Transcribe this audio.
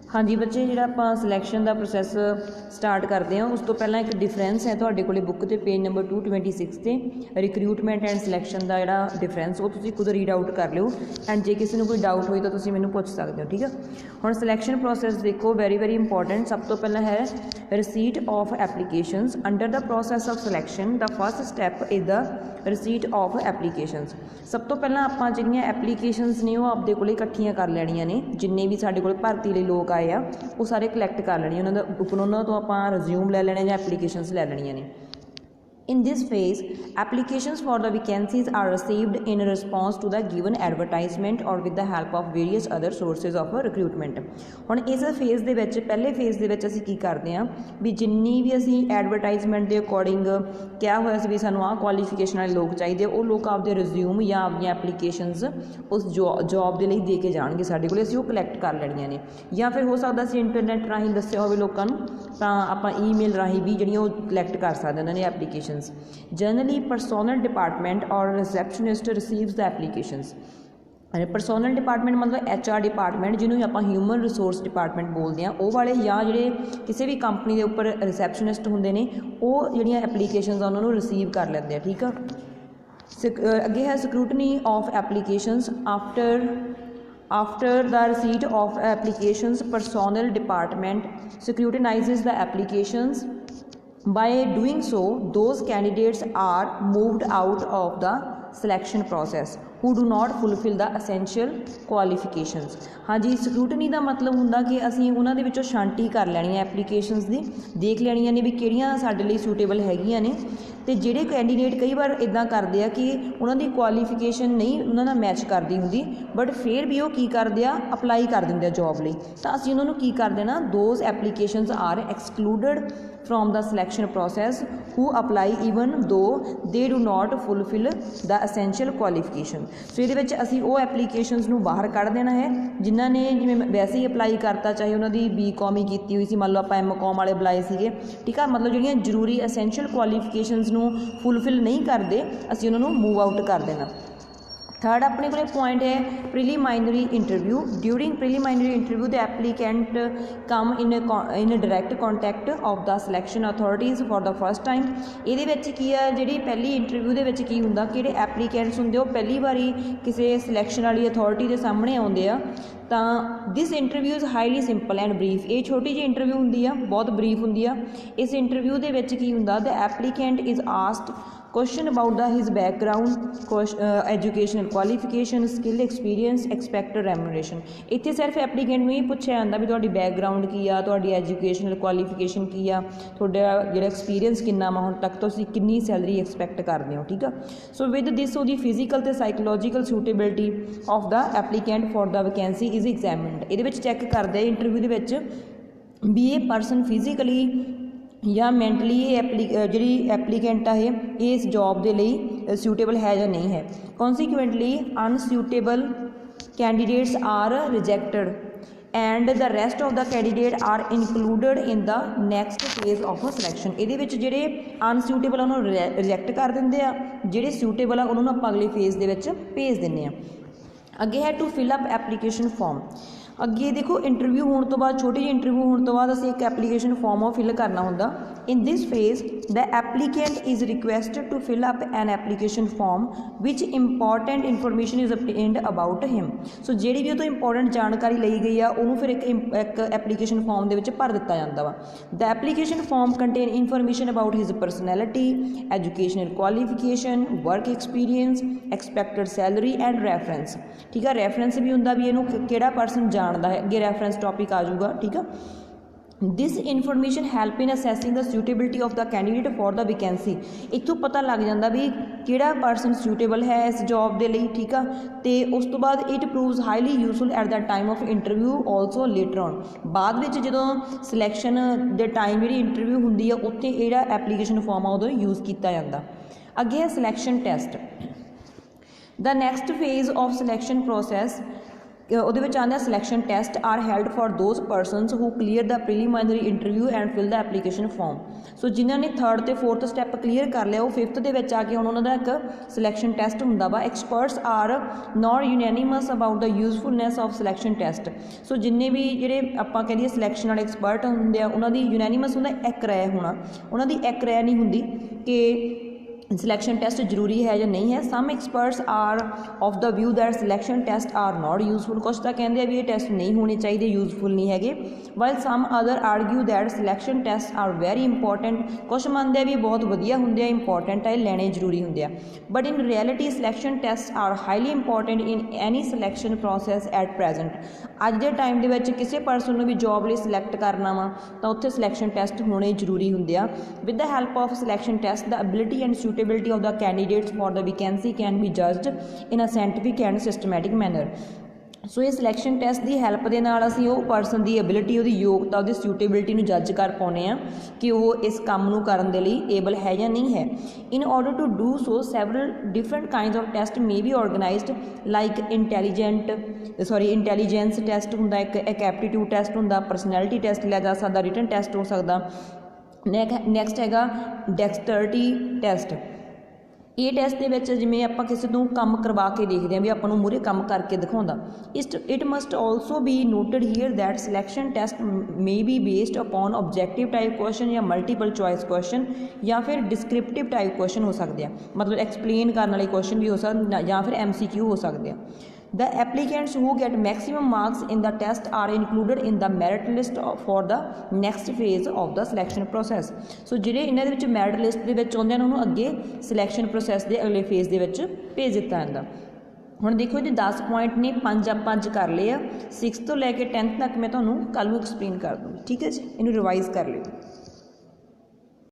हाँ जी बच्चे, जो आप सिलैक्शन का प्रोसैस स्टार्ट करते हैं उस तो पहला एक डिफरेंस है तुहाडे कोले बुक ते पेज नंबर 226 से रिक्रूटमेंट एंड सिलैक्शन का जोड़ा डिफरेंस वो तुसीं खुद रीड आउट कर लो एंड जे किसी को कोई डाउट होई तो तुसीं मैनूं पुछ सकते हो। ठीक है, हुण सिलैक्शन प्रोसैस देखो वेरी वेरी इंपॉर्टेंट। सब तो पहला है receipt of applications. Under the process of selection the first step is the receipt of applications. सब तो पहला आपां जिहड़ियां एप्लीकेशनस ने वो आपदे कोले इकट्ठियां कर लैणियां ने, जिन्ने भी साडे कोल भर्ती लई लोग आए आ वो सारे कलैक्ट कर लैणे, उन्होंने तो आप रिज्यूम लै लेने या एप्लीकेशनस लै लैणियां ने। In this phase, applications for the vacancies are received in response to the given advertisement or with the help of various other sources of recruitment। ਹੁਣ ਇਸ ਫੇਜ਼ ਦੇ ਵਿੱਚ ਪਹਿਲੇ ਫੇਜ਼ ਦੇ ਵਿੱਚ ਅਸੀਂ ਕੀ ਕਰਦੇ ਹਾਂ ਵੀ ਜਿੰਨੀ ਵੀ ਅਸੀਂ ਐਡਵਰਟਾਈਜ਼ਮੈਂਟ ਦੇ ਅਕੋਰਡਿੰਗ ਕਿਹਾ ਹੋਇਆ ਸੀ ਵੀ ਸਾਨੂੰ ਆਹ ਕੁਆਲੀਫਿਕੇਸ਼ਨ ਵਾਲੇ ਲੋਕ ਚਾਹੀਦੇ, ਉਹ ਲੋਕ ਆਪਦੇ ਰਿਜ਼ਿਊਮ ਜਾਂ ਆਪਦੀਆਂ ਐਪਲੀਕੇਸ਼ਨਸ ਉਸ ਜੋਬ ਦੇ ਲਈ ਦੇ ਕੇ ਜਾਣਗੇ ਸਾਡੇ ਕੋਲ, ਅਸੀਂ ਉਹ ਕਲੈਕਟ ਕਰ ਲੈਣੀਆਂ ਨੇ। ਜਾਂ ਫਿਰ ਹੋ ਸਕਦਾ ਅਸੀਂ ਇੰਟਰਨੈਟ ਰਾਹੀਂ ਦੱਸਿਆ ਹੋਵੇ ਲੋਕਾਂ ਨੂੰ ਤਾਂ ਆਪਾਂ ਈਮੇਲ ਰਾਹੀਂ ਵੀ ਜਿਹੜੀਆਂ ਉਹ ਕਲੈਕਟ ਕਰ ਸਕਦੇ ਉਹਨਾਂ ਨੇ application. Generally, personnel department or receptionist receives the applications। Personnel department मतलब HR डिपार्टमेंट जिन्होंने आप ह्यूमन रिसोर्स डिपार्टमेंट बोलते हैं वो वाले या जोड़े किसी भी कंपनी के उपर रिसैप्शनिस्ट होंगे ने वो जोड़ियाँ एप्लीकेशनस उन्होंने रिसीव कर लेंगे। ठीक है, अगे है scrutiny of applications. After the receipt of applications personnel department scrutinizes the applications। By doing so, those candidates are moved out of the selection process who do not fulfill the essential qualifications। हाँ जी, scrutiny का मतलब हुंदा कि असीं उन्हां दे विचों छांटी कर लैणी है एप्लीकेशनस दी, देख लैणियां ने भी किहड़ियां साडे लई सूटेबल हैगियां ने। तो जिहड़े कैंडीडेट कई बार इदां करदे आ कि उन्हां दी क्वालीफिकेशन नहीं उन्हां नाल मैच करदी हुंदी बट फिर भी वो की करदे आ अपलाई कर दिंदे आ जॉब लई, तां असीं उन्हां नूं की कर देना those applications are excluded from the selection process who apply even though they do not fulfill the essential qualification. So ये असी वो एप्लीकेशनस नूं बाहर कढ़ देना है जिन्हों ने जिवें वैसे ही अपलाई करता, चाहे उन्होंने BCom ही की हुई सी, मान लो आप MCom वाले बुलाए थे। ठीक है, मतलब जिहड़ियां जरूरी एसेंशियल क्वालीफिकेशनस नूं फुलफिल नहीं करते असी उन्होंने मूव आउट कर देना। थर्ड अपने को पॉइंट है preliminary interview. During preliminary interview the applicant come in direct contact of the selection authorities for the first time. ये की है जी पहली इंटरव्यू के की होंगे कि एप्लीकेंट्स होंगे वो पहली बारी किसी सिलैक्शन वाली अथॉरिटी के सामने आते हैं। तो this interview is highly simple and brief. ये छोटी जी इंटरव्यू होंगी है, बहुत ब्रीफ होंगी है। इस इंटरव्यू के की होंगे the applicant is asked question about the his background educational qualification skill experience expected remuneration. इत्थे सिर्फ एप्लीकेंट में ही पूछा जाता भी तुहाडी बैकग्राउंड की आ, तुहाडी एजुकेशनल क्वालीफिकेशन की आ, तुहाडा जिहड़ा एक्सपीरियंस किन्ना वा, हुण तक तुसीं किन्नी सैलरी एक्सपैक्ट करदे हो। ठीक है, सो विद दिस ओहदी फिजिकल ते psychological suitability of the applicant for the vacancy is examined. ये चैक करते इंटरव्यू के भी ये परसन फिजिकली या मैंटली जी एप्लीकेंट है ये इस जॉब के लिए सूटेबल है या नहीं है। Consequently unsuitable candidates are rejected and the rest of the candidate are included in the next phase of selection. ये जोड़े अनसूटेबल उन्होंने रिजैक्ट कर देंगे आ, जोड़े सूटेबल आ उन्होंने आप अगले फेज के भेज दें। अगे है to fill up application form. अगे देखो इंटरव्यू होने तो बाद छोटी जी इंटरव्यू होने तो बाद असीं एक एप्लीकेशन फॉर्म फिल करना होंदा। In this phase the applicant is requested to fill up an application form which important information is obtained about him. So जिहड़ी भी तो इंपॉर्टेंट जानकारी ली गई है उन्होंने फिर एक एप्लीकेशन फॉर्म के भर दिता जाता वा। The application form contain information about his personality, educational qualification, work experience, expected salary and reference. ठीक है, रैफरेंस भी होंदा भी इहनूं किहड़ा परसन जानता है, अगे रैफरेंस टॉपिक आ जाऊगा। ठीक है, this information help in assessing the suitability of the candidate for the vacancy. इतों पता लग जाता भी किहड़ा परसन सूटेबल है इस जॉब के लिए। ठीक है, तो उस तो बाद it proves highly useful at the time of interview also later on. बाद में जो सिलैक्शन के टाइम जी इंटरव्यू होंगी है उत्थे इहड़ा एप्लीकेशन फॉर्म आ उदों यूज़ किया जाता। अगे है selection test. The next phase of selection process ਉਹਦੇ ਵਿੱਚ ਆਉਂਦਾ selection test are held for those persons who clear the preliminary interview and fill the application form. So ਜਿਨ੍ਹਾਂ ਨੇ 3rd ਤੇ 4th ਸਟੈਪ ਕਲੀਅਰ ਕਰ ਲਿਆ ਉਹ 5th ਦੇ ਵਿੱਚ ਆ ਕੇ ਹੁਣ ਉਹਨਾਂ ਦਾ ਇੱਕ ਸਿਲੈਕਸ਼ਨ ਟੈਸਟ ਹੁੰਦਾ ਵਾ। Experts are not unanimous about the usefulness of selection test. So ਜਿੰਨੇ ਵੀ ਜਿਹੜੇ ਆਪਾਂ ਕਹਿ ਦਈਏ ਸਿਲੈਕਸ਼ਨ ਵਾਲੇ ਐਕਸਪਰਟ ਹੁੰਦੇ ਆ ਉਹਨਾਂ ਦੀ ਯੂਨੈਨਿਮਸ ਹੁੰਦਾ ਇੱਕ ਰਾਏ ਹੋਣਾ, ਉਹਨਾਂ ਦੀ ਇੱਕ ਰਾਏ ਨਹੀਂ ਹੁੰਦੀ ਕਿ सिलेक्शन टेस्ट जरूरी है या नहीं है। Some experts are of the view that selection test are not useful. कुछ तो कहते हैं भी ये टेस्ट नहीं होने चाहिए, यूजफुल नहीं है। While some other argue that selection test are very important. कुछ मानते हैं भी बहुत वधिया होंगे, इंपॉर्टेंट है, लेने जरूरी होंगे। But in reality selection test are highly important in any selection process at present. अज के टाइम के किसी परसन को भी जॉब लिए सिलैक्ट करना वा तो उत्थे सिलैक्शन टेस्ट होने जरूरी होंगे। With the help of selection test the ability and suitability of the candidates for the vacancy can be judged in a scientific and systematic manner। सो ये सिलैक्शन टैसट की हैल्प के नाल असीं वो परसन की एबिलिटी, उसकी योग्यता, उसकी सूटेबिलिटी नूं जज कर पाउने आ कि वो इस काम नूं करन दे लई एबल है या नहीं है। In order to do so several different kinds of test may be organised like intelligence test हुंदा, एक एप्टीट्यूड टैसट हुंदा, परसनैलिटी टैसट लिया जा सकदा, रिटन टैसट हो सकदा। नैक्सट हैगा डैक्सटरिटी टैसट। ये टैसट के विच जिवें आपां किसी तो काम करवा के देखते हैं भी आपां नूं मूहरे काम करके दिखाउंदा। It must also be noted here that selection test may be based upon objective type question या मल्टीपल चॉइस क्वेश्चन या फिर डिस्क्रिप्टिव टाइप क्वेश्चन हो सकते हैं, मतलब एक्सप्लेन करने वाले क्वेश्चन भी हो सकते या फिर MCQ हो सकते हैं। The applicants who get maximum marks in the test are included in the merit list for the next phase of the selection process। सो जिहड़े इन्हां दे विच merit list दे विच आउंदे ने उन्होंने अगे सिलैक्शन प्रोसैस के अगले फेज़ दे विच भेज दिता जांदा। हुण देखो जी 10 पॉइंट ने 5 आप कर लिए, 6th तो लैके 10th तक मैं तुहानूं कल नूं एक्सप्लेन कर दूँगी। ठीक है जी, इन्हूं रिवाइज़ कर लिओ।